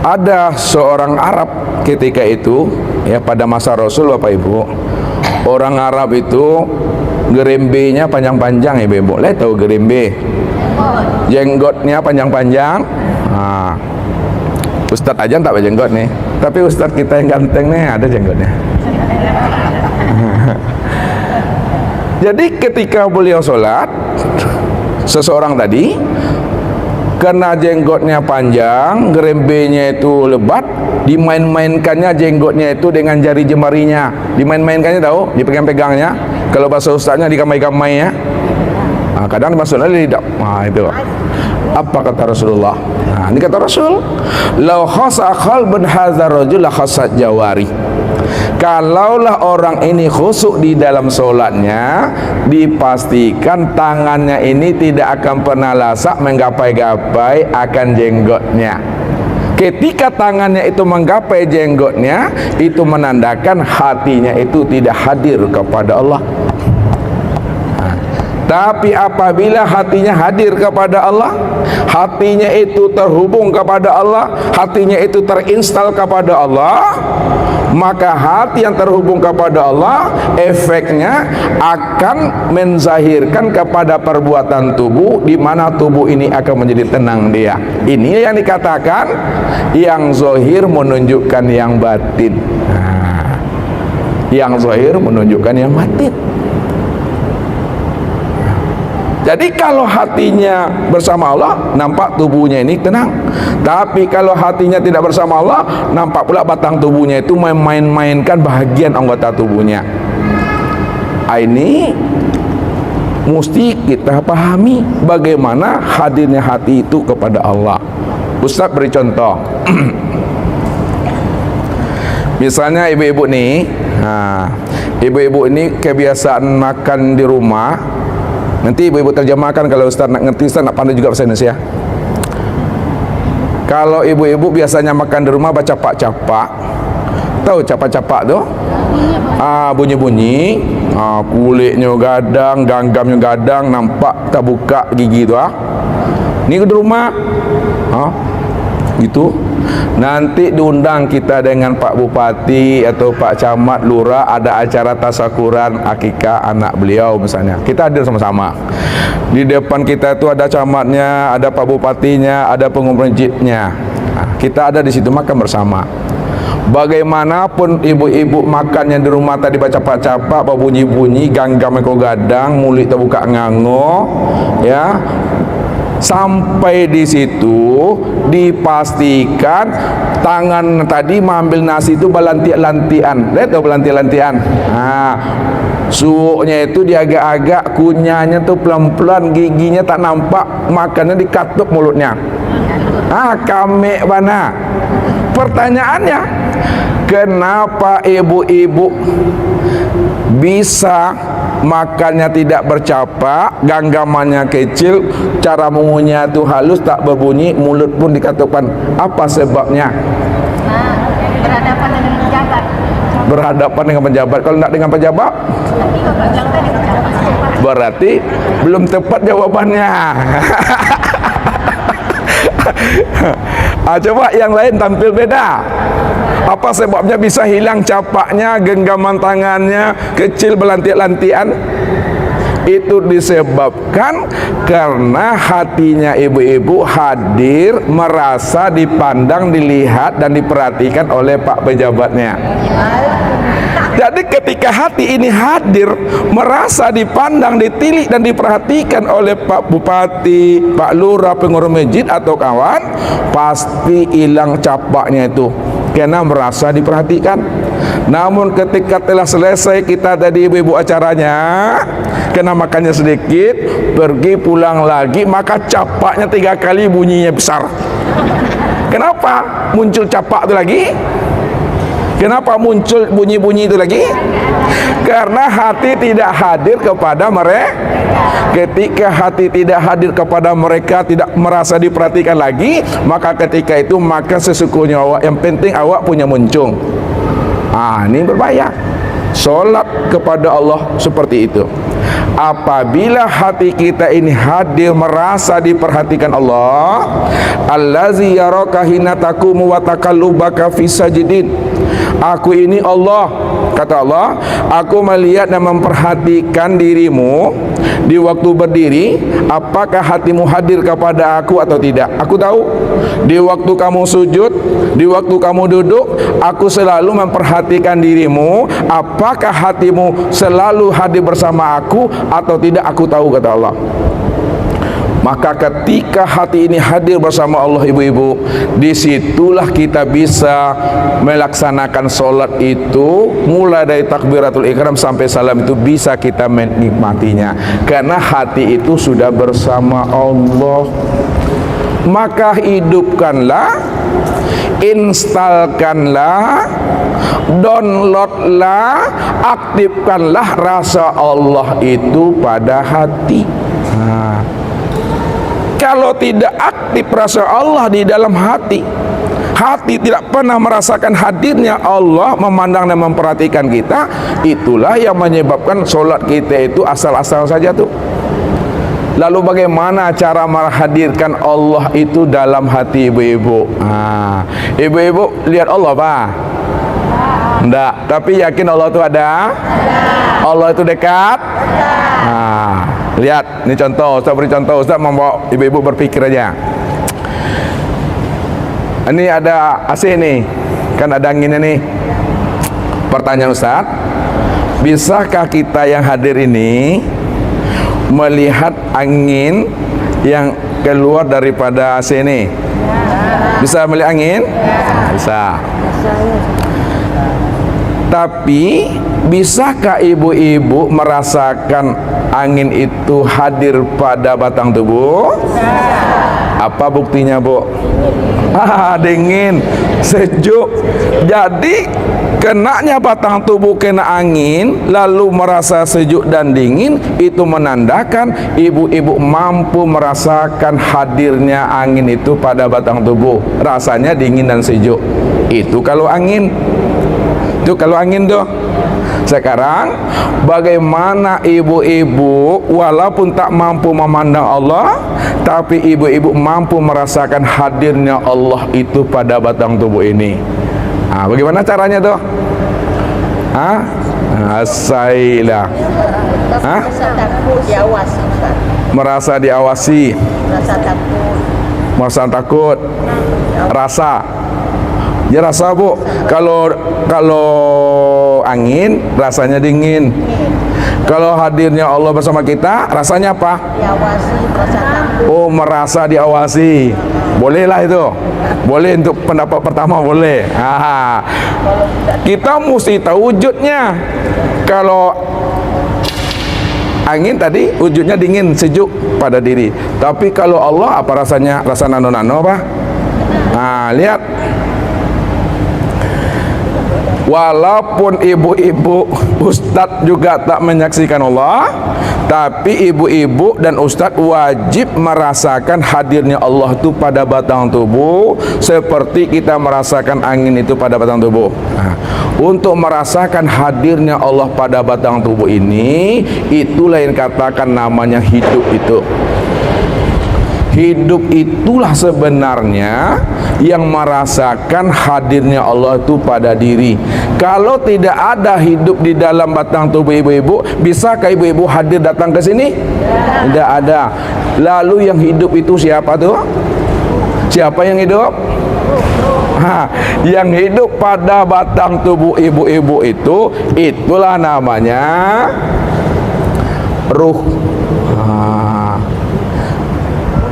Ada seorang Arab ketika itu, ya pada masa Rasul, Bapak Ibu, orang Arab itu gerembenya panjang-panjang, Ibu. Lihat tahu gerembe? Jenggotnya panjang-panjang. Nah, Ustadz aja tak berjenggot nih, tapi Ustadz kita yang ganteng nih ada jenggotnya. Jadi ketika beliau sholat, seseorang tadi karena jenggotnya panjang, gerembenya itu lebat, dimain-mainkannya jenggotnya itu dengan jari jemarinya. Dimain-mainkannya tahu, dipegang-pegangnya. Kalau bahasa ustaznya dikamai-kamainya. Nah, kadang maksudnya lidah. Nah, itu. Apa kata Rasulullah? Nah, ini kata Rasul, "Lau khasa qalbun hadzal rajul la khasat jawari." Kalaulah orang ini khusyuk di dalam solatnya, dipastikan tangannya ini tidak akan pernah lasak menggapai-gapai akan jenggotnya. Ketika tangannya itu menggapai jenggotnya, itu menandakan hatinya itu tidak hadir kepada Allah. Tapi apabila hatinya hadir kepada Allah, hatinya itu terhubung kepada Allah, hatinya itu terinstal kepada Allah, maka hati yang terhubung kepada Allah efeknya akan menzahirkan kepada perbuatan tubuh, di mana tubuh ini akan menjadi tenang dia. Ini yang dikatakan yang zahir menunjukkan yang batin. Nah, yang zahir menunjukkan yang batin. Jadi kalau hatinya bersama Allah, nampak tubuhnya ini tenang. Tapi kalau hatinya tidak bersama Allah, nampak pula batang tubuhnya itu main-mainkan bahagian anggota tubuhnya. Ini mesti kita pahami bagaimana hadirnya hati itu kepada Allah. Ustaz beri contoh. Misalnya ibu-ibu nih, ibu-ibu ini kebiasaan makan di rumah. Nanti ibu-ibu terjemahkan kalau Ustaz nak ngerti, Ustaz nak pandai juga bahasa Indonesia. Kalau ibu-ibu biasanya makan di rumah baca capak-capak. Tahu capak-capak tu? Bunyi-bunyi, kulitnya gadang, ganggamnya gadang, nampak tak buka gigi tu Ni di rumah. Gitu. Nanti diundang kita dengan Pak Bupati atau Pak Camat, Lurah, ada acara tasakuran akikah anak beliau misalnya. Kita hadir sama-sama. Di depan kita itu ada camatnya, ada Pak Bupatinya, ada pengurus masjidnya. Kita ada di situ makan bersama. Bagaimanapun ibu-ibu makannya di rumah tadi baca capak, bunyi-bunyi, ganggam ekor gadang, mulut terbuka ngango, ya. Sampai di situ dipastikan tangan tadi mengambil nasi itu belantian-lantian. Lihat tuh belantian-lantian. Suuknya itu diagak-agak, kunyahnya tuh pelan-pelan, giginya tak nampak, makannya dikatup mulutnya. Kami mana? Pertanyaannya, kenapa ibu-ibu bisa makannya tidak bercapak, ganggamannya kecil, cara mengunyah itu halus, tak berbunyi, mulut pun dikatupkan? Apa sebabnya? Berhadapan dengan pejabat. Berhadapan dengan pejabat. Kalau tidak dengan pejabat, berarti belum tepat jawabannya. Coba yang lain tampil beda. Apa sebabnya bisa hilang capaknya, genggaman tangannya kecil, belantik-lantian? Itu disebabkan karena hatinya ibu-ibu hadir, merasa dipandang, dilihat dan diperhatikan oleh Pak pejabatnya. Jadi ketika hati ini hadir, merasa dipandang, ditilik dan diperhatikan oleh Pak Bupati, Pak Lurah, pengurus masjid atau kawan, pasti hilang capaknya itu, karena merasa diperhatikan. Namun ketika telah selesai kita tadi ibu-ibu acaranya, kena makannya sedikit, pergi pulang lagi, maka capaknya 3 kali bunyinya besar. Kenapa muncul capak itu lagi? Kenapa muncul bunyi-bunyi itu lagi? Karena hati tidak hadir kepada mereka. Ketika hati tidak hadir kepada mereka, tidak merasa diperhatikan lagi, maka ketika itu maka sesungguhnya awak, yang penting awak punya muncung. Ini berbahaya. Solat kepada Allah seperti itu. apabila hati kita ini hadir merasa diperhatikan Allah, allazi yaraka hina taqumu wa taqallubaka fi sajidin. Aku ini Allah, kata Allah, aku melihat dan memperhatikan dirimu di waktu berdiri, apakah hatimu hadir kepada aku atau tidak. Aku tahu di waktu kamu sujud, di waktu kamu duduk, aku selalu memperhatikan dirimu, apakah hatimu selalu hadir bersama aku atau tidak. Aku tahu, kata Allah. Maka ketika hati ini hadir bersama Allah, ibu-ibu, disitulah kita bisa melaksanakan solat itu, mulai dari takbiratul ihram sampai salam itu bisa kita menikmatinya, karena hati itu sudah bersama Allah. Maka hidupkanlah, instalkanlah, downloadlah, aktifkanlah rasa Allah itu pada hati. Kalau tidak aktif rasa Allah di dalam hati, hati tidak pernah merasakan hadirnya Allah memandang dan memperhatikan kita, itulah yang menyebabkan solat kita itu asal-asal saja tuh. Lalu bagaimana cara menghadirkan Allah itu dalam hati ibu-ibu? Ibu-ibu lihat Allah, Pak? Enggak, tapi yakin Allah itu ada? Allah itu dekat? Lihat, ini contoh, Ustaz beri contoh, Ustaz membawa ibu-ibu berpikir aja. Ini ada AC nih, kan ada anginnya nih. Pertanyaan Ustaz, bisakah kita yang hadir ini melihat angin yang keluar daripada AC ini? Bisa melihat angin? Bisa. Tapi bisakah ibu-ibu merasakan angin itu hadir pada batang tubuh? Apa buktinya, Bu? Dingin, sejuk. Jadi kenanya batang tubuh kena angin lalu merasa sejuk dan dingin, itu menandakan ibu-ibu mampu merasakan hadirnya angin itu pada batang tubuh. Rasanya dingin dan sejuk. Itu kalau angin. Itu kalau angin tuh. Sekarang bagaimana ibu-ibu walaupun tak mampu memandang Allah, tapi ibu-ibu mampu merasakan hadirnya Allah itu pada batang tubuh ini. Bagaimana caranya tuh? Asailah. Merasa takut, diawasi. Merasa diawasi. Merasa takut. Merasa takut. Rasa. Ya rasa, Bu. Kalau angin rasanya dingin. Kalau hadirnya Allah bersama kita rasanya apa? Diawasi, merasa takut. Oh, merasa diawasi. Bolehlah itu. Boleh untuk pendapat pertama, boleh. Kita mesti tahu wujudnya. Kalau angin tadi wujudnya dingin, sejuk pada diri. Tapi kalau Allah apa rasanya? Rasa nano-nano apa? Lihat. Walaupun ibu-ibu, ustadz juga tak menyaksikan Allah, tapi ibu-ibu dan ustadz wajib merasakan hadirnya Allah itu pada batang tubuh, seperti kita merasakan angin itu pada batang tubuh. Untuk merasakan hadirnya Allah pada batang tubuh ini, itulah yang katakan namanya hidup itu. Hidup itulah sebenarnya yang merasakan hadirnya Allah itu pada diri. Kalau tidak ada hidup di dalam batang tubuh ibu-ibu, bisakah ibu-ibu hadir datang ke sini? Tidak ada. Lalu yang hidup itu siapa tuh? Siapa yang hidup? Yang hidup pada batang tubuh ibu-ibu itu, itulah namanya ruh.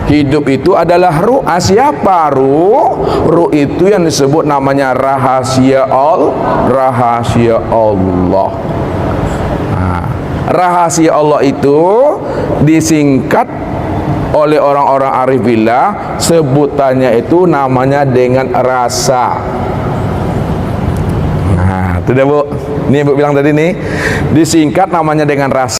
Hidup itu adalah ruh. Siapa ruh? Ruh itu yang disebut namanya rahasia rahasia Allah. Rahasia Allah itu disingkat oleh orang-orang arif billah, sebutannya itu namanya dengan rasa. Itu dah, Bu. Ini Ibu bilang tadi nih, disingkat namanya dengan rasa.